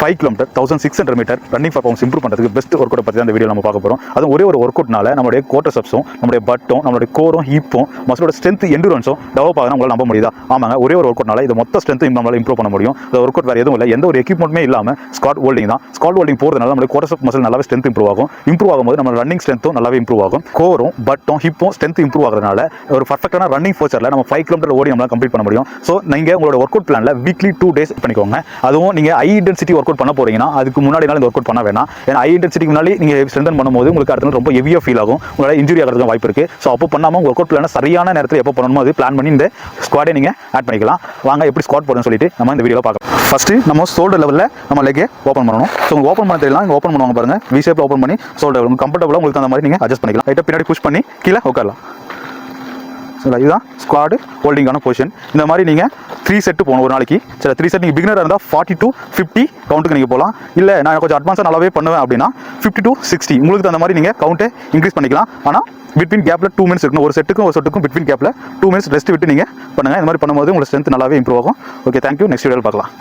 5 kilometre 1600 metre running performance improve பண்ணுறதுக்கு best workout பற்றி தான் இந்த வீடியோ நம்ம பார்க்க போகிறோம். அது ஒரே ஒரு ஒர்க் அவுட்னால நம்மளுடைய குவாட்ரிசெப்ஸும் நம்மளுடைய பட்டும் நம்மளுடைய கோரும் ஹிப்பும் மசிலோட ஸ்ட்ரென்த் எண்டுரன்ஸும் டெவலப் ஆகணும். உங்களால் நம்ப முடியுதா? ஆமாங்க, ஒரே ஒரு ஒர்க் அவுட்னால இது மொத்த ஸ்ட்ரென்த் நம்மளால் இம்ப்ரூவ் பண்ண முடியும். இந்த ஒர்க் அவுட் வேறு எதுவும் இல்லை, எந்த ஒரு எக்யூப்மெண்ட்டுமே இல்லாமல் ஸ்குவாட் ஹோல்டிங் தான். ஸ்குவாட் ஹோல்டிங் போகிறதுனால நம்மளுடைய குவாட்ரிசெப்ஸ் மசில் நல்லாவே ஸ்ட்ரென்த் இம்ப்ரூவ் ஆகும். இம்ப்ரூவ் ஆகும்போது நம்ம ரன்னிங் ஸ்ட்ரென்த்தும் நல்லாவே இம்ப்ரூவ் ஆகும். கோரும் பட்டும் ஹிப்பும் ஸ்ட்ரென்த் இம்ப்ரூவ் ஆகிறதுனால ஒரு பர்ஃபெக்டான ரன்னிங் ஃபோச்சரில் நம்ம 5 கிலோமீட்டர் ஓடி நம்மளால் கம்ப்ளீட் பண்ண முடியும். ஸோ நீங்கள் உங்களோட ஒர்க் அவுட் பிளானில் வீக்லி 2 days பண்ணிக்கோங்க. அதுவும் நீங்கள் ஹை இன்டென்சிட்டி ஒர்க் அவுட் பண்ண போறீங்கன்னா அதுக்கு முன்னாடி நாள் இந்த ஒர்க் அவுட் பண்ண வேணாம். ஏன்னா ஹை இன்டென்சிட்டிக்கு முன்னாடி நீங்கள் ஸ்ட்ரென்தன் பண்ணும்போது உங்களுக்கு அடுத்த ரொம்ப ஹெவியாக ஃபீல் ஆகும், உங்களால் இன்ஜுரி ஆகிறதுக்கு வாய்ப்பு இருக்குது. ஸோ அப்போ பண்ணாமல் ஒர்க் அவுட் பிளான சரியான நேரத்தில் எப்போ பண்ணணுமோ அது பிளான் பண்ணி இந்த ஸ்குவாடை நீங்கள் ஆட் பண்ணிக்கலாம். வாங்க எப்படி ஸ்குவாட் போடணும்னு சொல்லிட்டு நம்ம இந்த வீடியோவில் பார்க்கலாம். ஃபஸ்ட்டு நம்ம ஷோல்டர் லெவலில் நம்ம லெக்கை ஓப்பன் பண்ணணும். ஸோ உங்களுக்கு ஓப்பன் பண்ண தெரியலாம், இங்கே ஓப்பன் பண்ணுவாங்க பாருங்கள். வி ஷேப்பில் ஓப்பன் பண்ணி ஷோல்டர் லெவல் கம்ஃபர்டபுளாக உங்களுக்கு அந்த மாதிரி நீங்கள் அட்ஜஸ்ட் பண்ணிக்கலாம். லைட்டாக பின்னாடி புஷ் பண்ணி கீழே உட்காரலாம். இதுதான் ஸ்குவாட் ஹோல்டிங்கான பொசிஷன். இந்த மாதிரி நீங்கள் 3 செட்டு போகணும் ஒரு நாளைக்கு. சரி, 3 செட் நீங்கள் பிகினராக இருந்தால் 40 to 50 கவுண்ட்டுக்கு நீங்கள் போகலாம். இல்லை நான் கொஞ்சம் அட்வான்ஸாக நல்லாவே பண்ணுவேன் அப்படின்னா 50 to 60 உங்களுக்கு அந்த மாதிரி நீங்கள் கவுண்ட்டை இன்க்ரீஸ் பண்ணிக்கலாம். ஆனால் பிட்வீன் கேப்பில் 2 minutes இருக்கணும். ஒரு செட்டுக்கும் பிட்வீன் கேப்பில் 2 minutes ரெஸ்ட் விட்டு நீங்கள் பண்ணுங்கள். இந்த மாதிரி பண்ணும்போது உங்களுக்கு ஸ்ட்ரென்த் நல்லாவே இம்ப்ரூவ் ஆகும். Okay, thank you. நெக்ஸ்ட் வீடியோவில் பார்க்கலாம்.